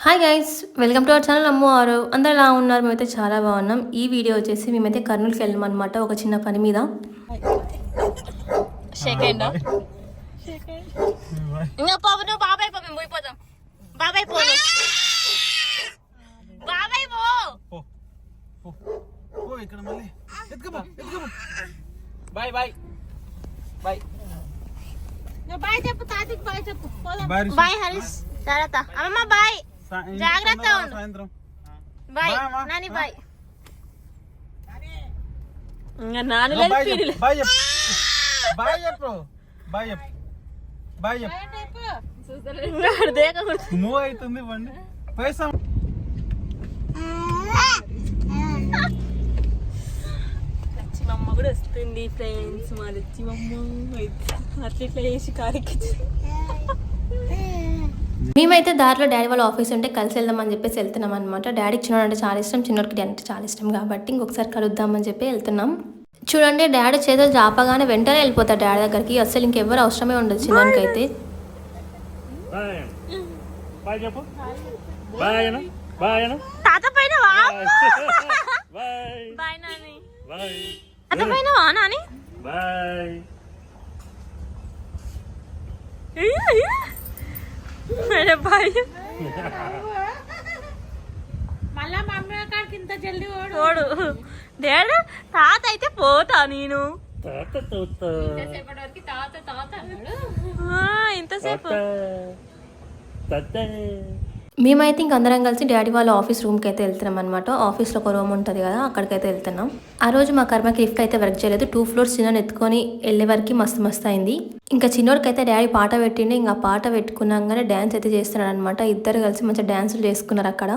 Hi guys, welcome to our channel Ammu Aaru. అందరూ ఎలా ఉన్నారు? మేమైతే చాలా బాగున్నాం. ఈ వీడియో వచ్చేసి మేమైతే కర్నూలుకి వెళ్ళాం అనమాట ఒక చిన్న పని మీద. బాయ్ బాయ్ బాయ్ బాయ్ చెప్పు తాతకి బాయ్ చెప్పు. బాయ్ హరీష్ తర్వాత అమ్మమ్మ బాయ్, జాగ్రత్త ఉండు. సాయంత్రం bye Nani bye. Nani bye చెప్పు బాయ్ చెప్పు బాయ్ చెప్పు బాయ్ చెప్పు మూవ్ అవుతుంది బండి పైసా. లచ్చిమమ్మ కూడా వస్తుంది ఫ్రెండ్స్. మా లచ్చిమమ్మ అట్లా ఇట్లా చేసి కారెక్కి మేమైతే దారిలో డాడీ వాళ్ళ ఆఫీస్ ఉంటే కలిసి వెళ్దామని చెప్పేసి వెళ్తున్నాం అనమాట. డాడీకి చిన్నోడు అంటే చాలా ఇష్టం, చిన్నోడికి డాడీ అంటే చాలా ఇష్టం కాబట్టి ఇంకొకసారి కలుద్దామని చెప్పి వెళ్తున్నాం. చూడండి, డాడీ చేతులు జాపగానే వెంటనే వెళ్ళిపోతాడు డాడీ దగ్గరికి. అసలు ఇంకెవరు అవసరమే ఉండదు చిన్నోడికి అయితే. తాత పైన బాయ్ నాని. తాత పైన నాని బాయ్. మళ్ళా మమ్మీ కాడికి ఇంత జల్దీ ఓడు డాడీ. తాత అయితే పోతా నేను ఇంతసేపు. మేమైతే ఇంక అందరం కలిసి డాడీ వాళ్ళ ఆఫీస్ రూమ్కి అయితే వెళ్తున్నాం అనమాట. ఆఫీస్లో ఒక రూమ్ ఉంటుంది కదా, అక్కడికైతే వెళ్తున్నాం. ఆ రోజు మా కర్మకి లిఫ్ట్ అయితే వర్క్ చేయలేదు. 2 floors చిన్న ఎత్తుకొని వెళ్ళే వరకు మస్తు అయింది. ఇంకా చిన్నోడికైతే డాడీ పాట పెట్టిండి. ఇంకా పాట పెట్టుకున్నాగానే డ్యాన్స్ అయితే చేస్తున్నాడు అనమాట. ఇద్దరు కలిసి మంచిగా డ్యాన్సులు చేసుకున్నారు అక్కడ.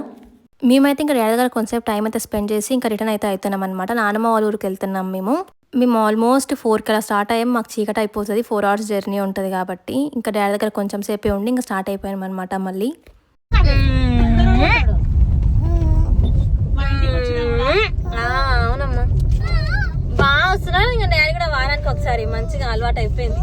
మేమైతే ఇంకా డాడీ దగ్గర కొంచెం టైం అయితే స్పెండ్ చేసి ఇంకా రిటర్న్ అయితే అవుతున్నాం అనమాట. నానమ్మ వాళ్ళ ఊరికి వెళ్తున్నాం మేము ఆల్మోస్ట్ 4కి అలా స్టార్ట్ అయ్యాం. మాకు చీకటి అయిపోతుంది, 4 hours జర్నీ ఉంటుంది కాబట్టి ఇంకా డాడీ దగ్గర కొంచెం సేపే ఉండి ఇంకా స్టార్ట్ అయిపోయాం అనమాట. మళ్ళీ అవునమ్మా బాగా వస్తున్నారు. ఇంకా డాడీ కూడా వారానికి ఒకసారి మంచిగా అలవాటు అయిపోయింది.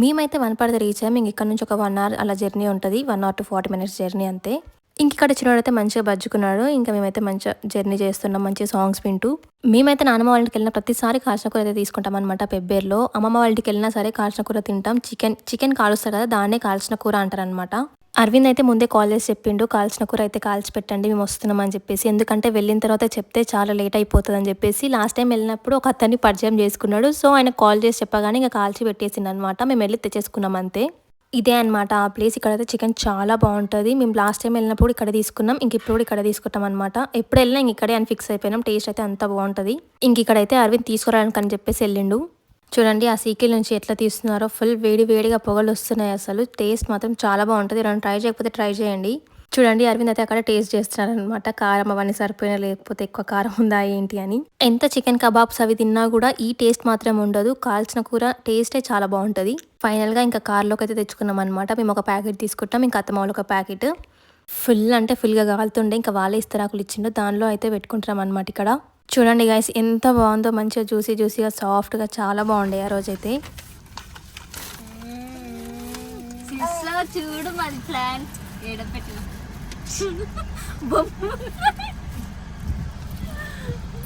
మేమైతే వనపర్తి రీచ్ అయ్యాం. ఇంక ఇక్కడ నుంచి ఒక 1 hour అలా జర్నీ ఉంటుంది, 1 hour to 40 minutes జర్నీ అంతే. ఇంక ఇక్కడ చిన్నోడైతే మంచిగా బజ్జుకున్నాడు. ఇంకా మేమైతే మంచిగా జర్నీ చేస్తున్నాం, మంచిగా సాంగ్స్ వింటూ. మేమైతే నాన్నమ్మ వాళ్ళకి వెళ్ళిన ప్రతిసారి కాల్చిన కూర అయితే తీసుకుంటాం అనమాట. పెబ్బేర్లో అమ్మమ్మ వాళ్ళకి వెళ్ళినా సరే కాల్చిన కూర తింటాం. చికెన్ కాలుస్తారు కదా, దాన్నే కాల్చిన కూర అంటారనమాట. అరవింద్ అయితే ముందే కాల్ చేసి చెప్పిండు, కాల్చిన కూర అయితే కాల్చి పెట్టండి, మేము వస్తున్నాం అని చెప్పేసి. ఎందుకంటే వెళ్ళిన తర్వాత చెప్తే చాలా లేట్ అయిపోతుంది అని చెప్పేసి లాస్ట్ టైం వెళ్ళినప్పుడు ఒక అతన్ని పరిచయం చేసుకున్నాడు. సో ఆయన కాల్ చేసి చెప్పగానే ఇంకా కాల్చి పెట్టేసిండు అనమాట. మేము వెళ్ళి తెచ్చేసుకున్నాం అంతే. ఇదే అనమాట ఆ ప్లేస్. ఇక్కడైతే చికెన్ చాలా బాగుంటుంది. మేము లాస్ట్ టైం వెళ్ళినప్పుడు ఇక్కడ తీసుకున్నాం, ఇంక ఇప్పుడు ఇక్కడ తీసుకుంటాం అనమాట. ఎప్పుడు వెళ్ళినా ఇంక ఇక్కడే అని ఫిక్స్ అయిపోయినాం. టేస్ట్ అయితే అంత బాగుంటుంది. ఇంక ఇక్కడైతే అరవింద్ తీసుకురావడానికి అని చెప్పేసి వెళ్ళిండు. చూడండి ఆ సీకిల్ నుంచి ఎట్లా తీస్తున్నారో, ఫుల్ వేడిగా పొగలు వస్తున్నాయి. అసలు టేస్ట్ మాత్రం చాలా బాగుంటుంది. రెండు ట్రై చేయకపోతే ట్రై చేయండి. చూడండి అరవింద్ అయితే అక్కడ టేస్ట్ చేస్తున్నారు అనమాట. కారం అవన్నీ సరిపోయినా లేకపోతే ఎక్కువ కారం ఉందా ఏంటి అని. ఎంత చికెన్ కబాబ్స్ అవి తిన్నా కూడా ఈ టేస్ట్ మాత్రం ఉండదు. కాల్చిన కూర టేస్టే చాలా బాగుంటుంది. ఫైనల్ గా ఇంకా కార్లోకి అయితే తెచ్చుకున్నాం అనమాట. మేము ఒక ప్యాకెట్ తీసుకుంటాం, ఇంకా అత్తమ్మ వాళ్ళు ఒక ప్యాకెట్. ఫుల్గా కాలుతుండే ఇంకా వాళ్ళే ఇస్తరాకులు ఇచ్చిండు, దానిలో అయితే పెట్టుకుంటున్నాం అనమాట. ఇక్కడ చూడండి గైస్ ఎంత బాగుందో, మంచిగా జ్యూసీగా సాఫ్ట్గా చాలా బాగుండే ఆ రోజైతే. చూడు మరి ప్లాంట్ ఏడపెట్టిన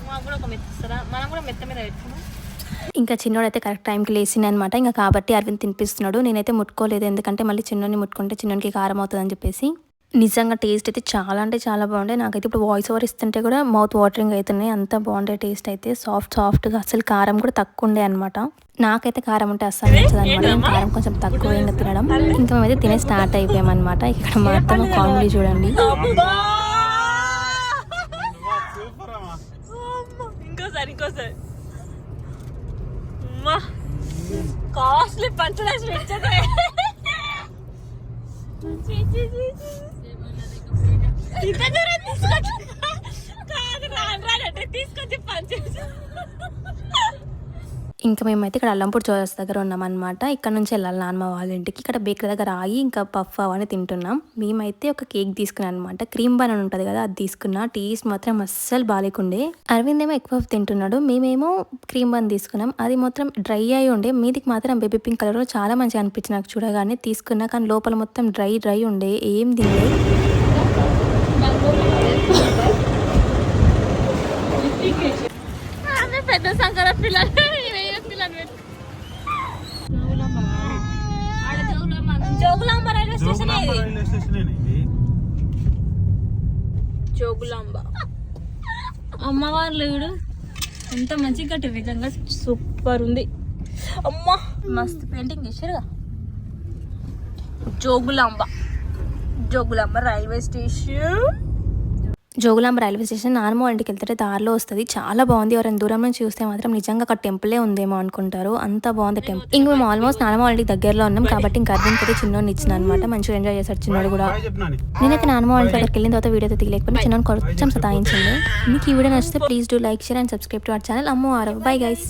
మాకు కూడా ఒక మెత్త, మనం కూడా మెత్త మీద పెట్టుకున్నాం. ఇంకా చిన్నోడైతే కరెక్ట్ టైంకి లేచింది అనమాట. ఇంకా కాబట్టి అరవింద్ తినిపిస్తున్నాడు. నేనైతే ముట్టుకోలేదు, ఎందుకంటే మళ్ళీ చిన్నోని ముట్టుకుంటే చిన్నోనికి కారం అవుతుంది అని చెప్పేసి. నిజంగా టేస్ట్ అయితే చాలా అంటే చాలా బాగుండే. నాకైతే ఇప్పుడు వాయిస్ ఓవర్ ఇస్తుంటే కూడా మౌత్ వాటరింగ్ అవుతున్నాయి, అంత బాగుండే టేస్ట్ అయితే. సాఫ్ట్గా అసలు కారం కూడా తక్కువ ఉండే అనమాట. నాకైతే కారం అంటే అస్సలు నచ్చదు అనమాట. నేను కారం కొంచెం తక్కువ ఇంకా తినడం. ఇంకా మేమైతే తినే స్టార్ట్ అయిపోయామన్నమాట. ఇక్కడ మాత్రం కామెడీ చూడండి. ఇంకోసారి కాస్ట్లీ పంచలేసి ఇంకా మేమైతే ఇక్కడ అల్లంపూడి చౌరస్తా దగ్గర ఉన్నామన్నమాట. ఇక్కడ నుంచి వెళ్ళాలి నాన్నమ్మ వాళ్ళ ఇంటికి. ఇక్కడ బేకరీ దగ్గర ఆగి ఇంకా పఫ్ అవన్నీ తింటున్నాం. మేమైతే ఒక కేక్ తీసుకున్నాం అనమాట. క్రీమ్ బన్ అని ఉంటుంది కదా, అది తీసుకున్నా. టేస్ట్ మాత్రం అస్సలు బాలేకుండే. అరవింద్ ఏమో ఎక్కువ తింటున్నాడు, మేమేమో క్రీమ్ బన్ తీసుకున్నాం. అది మొత్తం డ్రై అయి ఉండే, మీదికి మాత్రం బేబీ పింక్ కలర్ చాలా మంచిగా అనిపించింది నాకు చూడగానే. తీసుకున్నా కానీ లోపల మొత్తం డ్రై ఉండే, ఏం తినలే. పెద్ద సంకర పిల్లలు జోగులాంబ రైల్వే స్టేషన్ ఇది. రైల్వే స్టేషన్ ఇది. జోగులాంబ అమ్మవారు లేడు, ఎంత మంచిగా కట్టారు, నిజంగా సూపర్ ఉంది. అమ్మా మస్తు పెయింటింగ్ చేశారుగా. Jogulamba railway station. Jogulamba railway station normal ఇంటికి వెళ్తే దారిలో వస్తుంది. చాలా బాగుంది. ఎవరైనా దూరం నుంచి చూస్తే మాత్రం నిజంగా ఒక టెంపులే ఉందేమో అనుకుంటారు, అంత బాగుంది టెంపుల్. ఇంక మేము ఆల్మోస్ట్ నార్మల్ ఇంటికి దగ్గరలో ఉన్నాం కాబట్టి ఇంకా అర్జున్కి అయితే చిన్నోని ఇచ్చిన అనమాట. మంచిగా ఎంజాయ్ చేశాడు చిన్నోడు కూడా. బాయ్ చెప్పు నాని. నేనైతే నార్మల్ ఇంటి దగ్గరికి వెళ్ళిన తర్వాత వీడియో తీయలేకపోయినా చిన్నోని కొంచెం సతాయించింది. మీకు ఈ వీడియో నచ్చితే please do like, share and subscribe to our channel అమ్మో ఆరవ్. Bye guys.